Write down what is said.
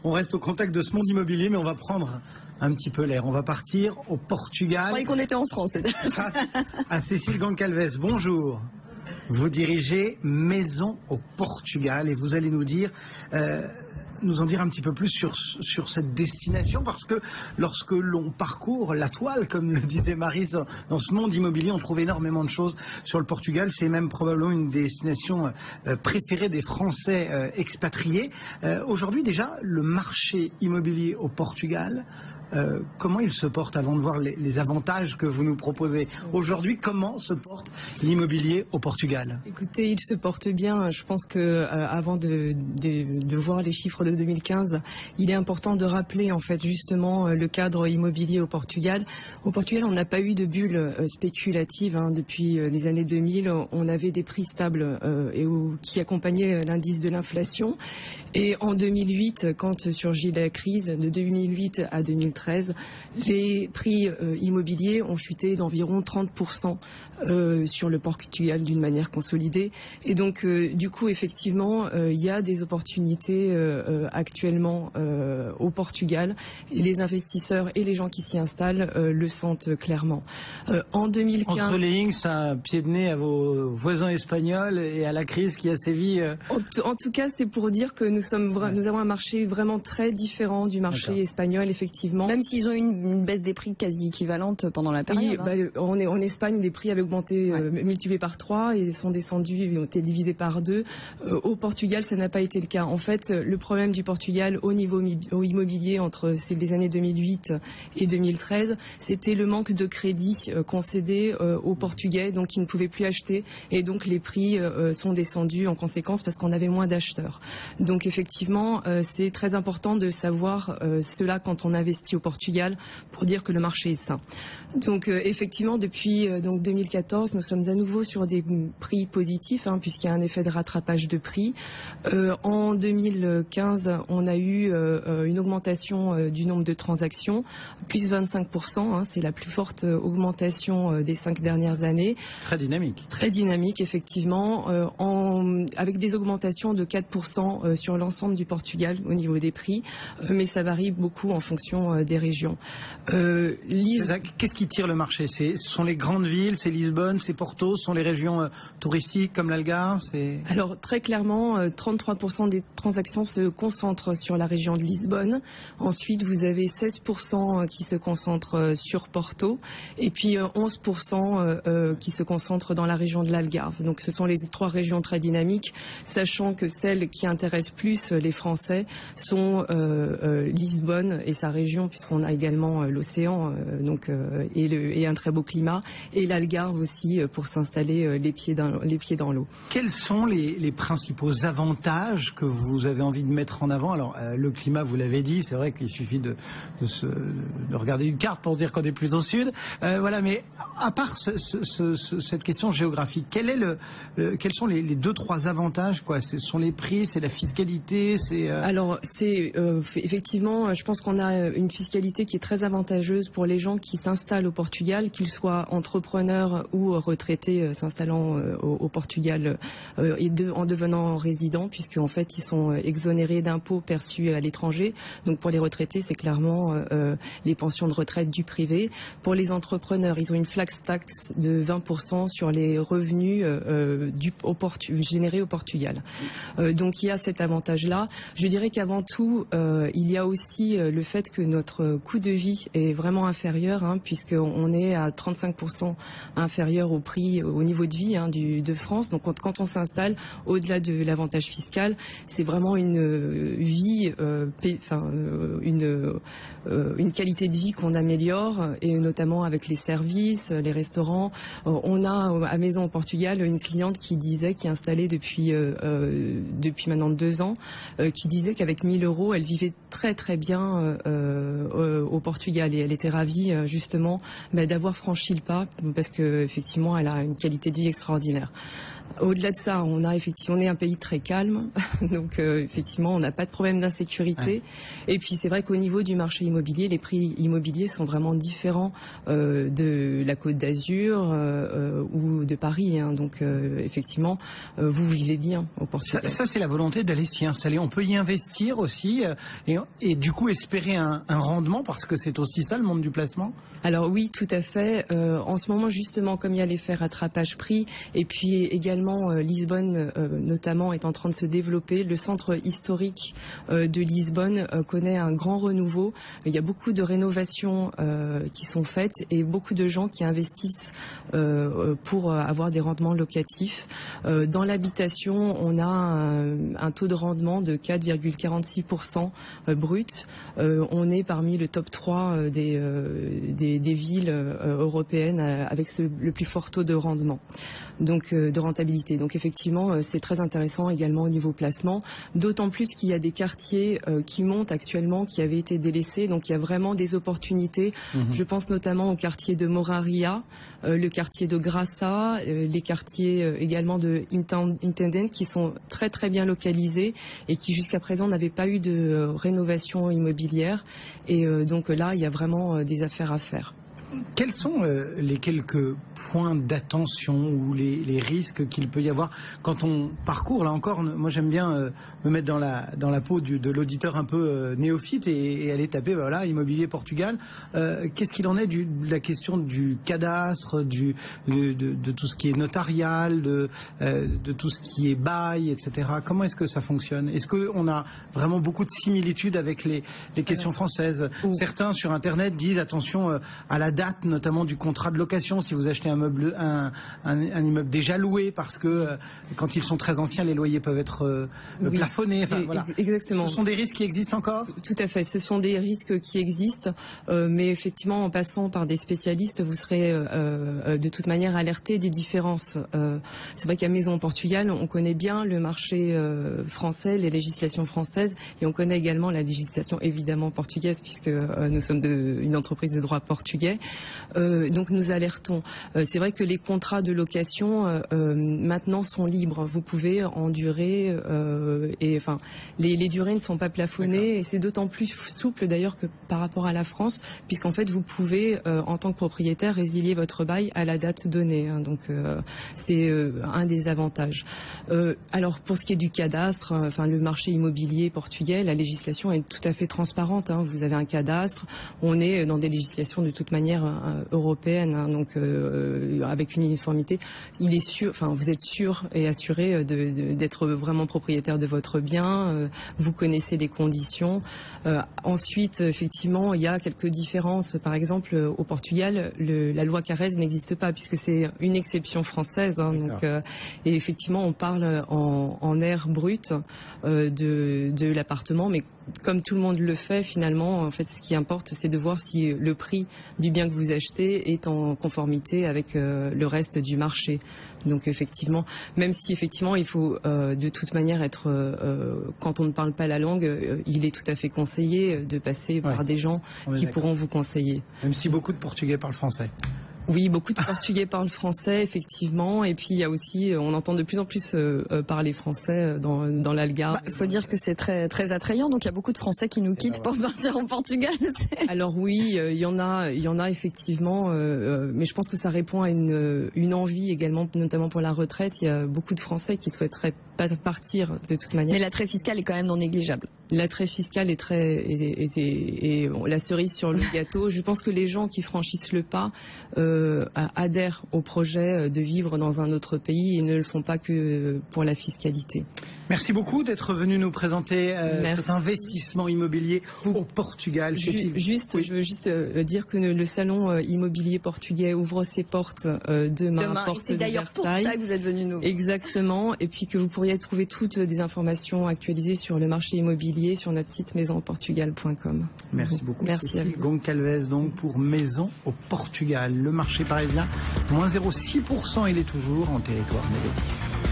On reste au contact de ce monde immobilier, mais on va prendre un petit peu l'air. On va partir au Portugal. Je croyais qu'on était en France. Face à Cécile Goncalves. Bonjour. Vous dirigez Maison au Portugal et vous allez nous en dire un petit peu plus sur cette destination, parce que lorsque l'on parcourt la toile, comme le disait Maryse, dans ce monde immobilier, on trouve énormément de choses sur le Portugal. C'est même probablement une destination préférée des Français expatriés. Aujourd'hui déjà, le marché immobilier au Portugal, comment il se porte, avant de voir les avantages que vous nous proposez aujourd'hui? Comment se porte l'immobilier au Portugal? Écoutez, il se porte bien. Je pense que avant de voir les chiffres de 2015, il est important de rappeler en fait justement le cadre immobilier au Portugal. Au Portugal, on n'a pas eu de bulle spéculative depuis les années 2000. On avait des prix stables qui accompagnaient l'indice de l'inflation. Et en 2008, quand surgit la crise de 2008 à 2013, les prix immobiliers ont chuté d'environ 30% sur le Portugal d'une manière consolidée. Et donc, du coup, effectivement, il y a des opportunités actuellement au Portugal. Et les investisseurs et les gens qui s'y installent le sentent clairement. En 2015... Entre les lignes, c'est un pied de nez à vos voisins espagnols et à la crise qui a sévi. En tout cas, c'est pour dire que nous avons un marché vraiment très différent du marché espagnol, effectivement. Même s'ils ont une baisse des prix quasi équivalente pendant la période. Oui, en Espagne, les prix avaient augmenté, multipliés par 3 et sont descendus, ils ont été divisés par 2. Au Portugal, ça n'a pas été le cas. En fait, le problème du Portugal au niveau immobilier entre les années 2008 et 2013, c'était le manque de crédit concédé aux Portugais, donc ils ne pouvaient plus acheter, et donc les prix sont descendus en conséquence parce qu'on avait moins d'acheteurs. Donc effectivement, c'est très important de savoir cela quand on investit au Portugal pour dire que le marché est sain. Donc effectivement, depuis 2014, nous sommes à nouveau sur des prix positifs, puisqu'il y a un effet de rattrapage de prix. En 2015, on a eu une augmentation du nombre de transactions, plus 25%, c'est la plus forte augmentation des 5 dernières années. Très dynamique. Très dynamique, effectivement, avec des augmentations de 4% sur l'ensemble du Portugal au niveau des prix, mais ça varie beaucoup en fonction des régions. Qu'est-ce qui tire le marché? Ce sont les grandes villes, c'est Lisbonne, c'est Porto, ce sont les régions touristiques comme l'Algarve? Alors très clairement, 33% des transactions se concentrent sur la région de Lisbonne. Ensuite, vous avez 16% qui se concentrent sur Porto, et puis 11% qui se concentrent dans la région de l'Algarve. Donc ce sont les 3 régions très dynamiques, sachant que celles qui intéressent plus les Français sont Lisbonne et sa région, puisqu'on a également l'océan et un très beau climat, et l'Algarve aussi pour s'installer les pieds dans l'eau. Quels sont les principaux avantages que vous avez envie de mettre en avant? Alors le climat, vous l'avez dit, c'est vrai qu'il suffit de regarder une carte pour se dire qu'on est plus au sud. Voilà, mais à part cette question géographique, quels sont les 2-3 avantages, quoi? Ce sont les prix, c'est la fiscalité, Alors c'est effectivement, je pense qu'on a une fiscalité qui est très avantageuse pour les gens qui s'installent au Portugal, qu'ils soient entrepreneurs ou retraités s'installant au Portugal en devenant résidents, puisqu'en fait ils sont exonérés d'impôts perçus à l'étranger. Donc pour les retraités, c'est clairement les pensions de retraite du privé. Pour les entrepreneurs, ils ont une flat tax de 20% sur les revenus générés au Portugal. Donc il y a cet avantage-là. Je dirais qu'avant tout, il y a aussi le fait que notre coût de vie est vraiment inférieur, puisqu'on est à 35% inférieur au prix, au niveau de vie de France. Donc quand on s'installe, au-delà de l'avantage fiscal, c'est vraiment une vie, une qualité de vie qu'on améliore, et notamment avec les services, les restaurants. On a à Maison au Portugal une cliente qui est installée depuis maintenant 2 ans, qui disait qu'avec 1 000 €, elle vivait très très bien au Portugal et elle était ravie justement d'avoir franchi le pas parce que effectivement elle a une qualité de vie extraordinaire. Au-delà de ça, on est un pays très calme, donc effectivement on n'a pas de problème d'insécurité. Ouais. Et puis c'est vrai qu'au niveau du marché immobilier, les prix immobiliers sont vraiment différents de la Côte d'Azur ou de Paris. Hein. Donc effectivement, vous vivez bien au Portugal. Ça c'est la volonté d'aller s'y installer. On peut y investir aussi et du coup espérer un rendement parce que c'est aussi ça le monde du placement. Alors oui, tout à fait. En ce moment justement, comme il y a l'effet rattrapage prix et puis également Lisbonne notamment est en train de se développer. Le centre historique de Lisbonne connaît un grand renouveau. Il y a beaucoup de rénovations qui sont faites et beaucoup de gens qui investissent pour avoir des rendements locatifs. Dans l'habitation, on a un taux de rendement de 4,46% brut. On est parmi le top 3 des villes européennes avec le plus fort taux de rendement, donc de rentabilité. Donc effectivement, c'est très intéressant également au niveau placement, d'autant plus qu'il y a des quartiers qui montent actuellement, qui avaient été délaissés, donc il y a vraiment des opportunités. Je pense notamment au quartier de Moraria, le quartier de Graça, les quartiers également de Intendent qui sont très très bien localisés et qui jusqu'à présent n'avaient pas eu de rénovation immobilière et donc là il y a vraiment des affaires à faire. Quels sont les quelques points d'attention ou les risques qu'il peut y avoir quand on parcourt, là encore, moi j'aime bien me mettre dans la peau de l'auditeur un peu néophyte et aller taper, voilà, immobilier Portugal. Qu'est-ce qu'il en est de la question du cadastre, de tout ce qui est notarial, de tout ce qui est bail, etc. Comment est-ce que ça fonctionne? Est-ce qu'on a vraiment beaucoup de similitudes avec les questions françaises? Certains sur Internet disent attention à la date notamment du contrat de location si vous achetez un immeuble déjà loué parce que quand ils sont très anciens les loyers peuvent être plafonnés. Enfin, voilà. Exactement. Ce sont des risques qui existent encore? Tout à fait, ce sont des risques qui existent mais effectivement en passant par des spécialistes vous serez de toute manière alerté des différences. C'est vrai qu'à Maison au Portugal on connaît bien le marché français, les législations françaises et on connaît également la législation évidemment portugaise puisque nous sommes une entreprise de droit portugais. Donc nous alertons. C'est vrai que les contrats de location maintenant sont libres. Vous pouvez en durée et enfin les durées ne sont pas plafonnées et c'est d'autant plus souple d'ailleurs que par rapport à la France puisqu'en fait vous pouvez en tant que propriétaire résilier votre bail à la date donnée. Hein, donc c'est un des avantages. Alors pour ce qui est du cadastre, enfin le marché immobilier portugais, la législation est tout à fait transparente. Hein. Vous avez un cadastre, on est dans des législations de toute manière européenne, hein, donc avec une uniformité, il est sûr, enfin vous êtes sûr et assuré d'être vraiment propriétaire de votre bien. Vous connaissez les conditions. Ensuite, effectivement, il y a quelques différences. Par exemple, au Portugal, la loi Carrez n'existe pas puisque c'est une exception française. Hein, donc, et effectivement, on parle en air brut de l'appartement, mais comme tout le monde le fait, finalement, en fait, ce qui importe, c'est de voir si le prix du bien que vous achetez est en conformité avec le reste du marché. Donc, effectivement, même si effectivement, il faut de toute manière être, quand on ne parle pas la langue, il est tout à fait conseillé de passer par des gens qui pourront vous conseiller. Même si beaucoup de Portugais parlent français. Oui, beaucoup de Portugais parlent français, effectivement. Et puis, il y a aussi, on entend de plus en plus parler français dans l'Algarve. Il faut dire que c'est très, très attrayant. Donc, il y a beaucoup de Français qui nous quittent pour partir en Portugal. Alors oui, il y en a effectivement. Mais je pense que ça répond à une envie également, notamment pour la retraite. Il y a beaucoup de Français qui souhaiteraient pas partir de toute manière. Mais l'attrait fiscal est quand même non négligeable. L'attrait fiscal est la cerise sur le gâteau. Je pense que les gens qui franchissent le pas adhèrent au projet de vivre dans un autre pays et ne le font pas que pour la fiscalité. Merci beaucoup d'être venu nous présenter cet investissement immobilier au Portugal. Je veux juste dire que le salon immobilier portugais ouvre ses portes demain. C'est d'ailleurs pour ça que vous êtes venu nous voir. Exactement. Et puis que vous pourriez trouver toutes des informations actualisées sur le marché immobilier sur notre site maisonauportugal.com. Merci beaucoup. Merci à vous. Goncalves donc pour Maison au Portugal. Le marché parisien, moins 0,6%, il est toujours en territoire négatif.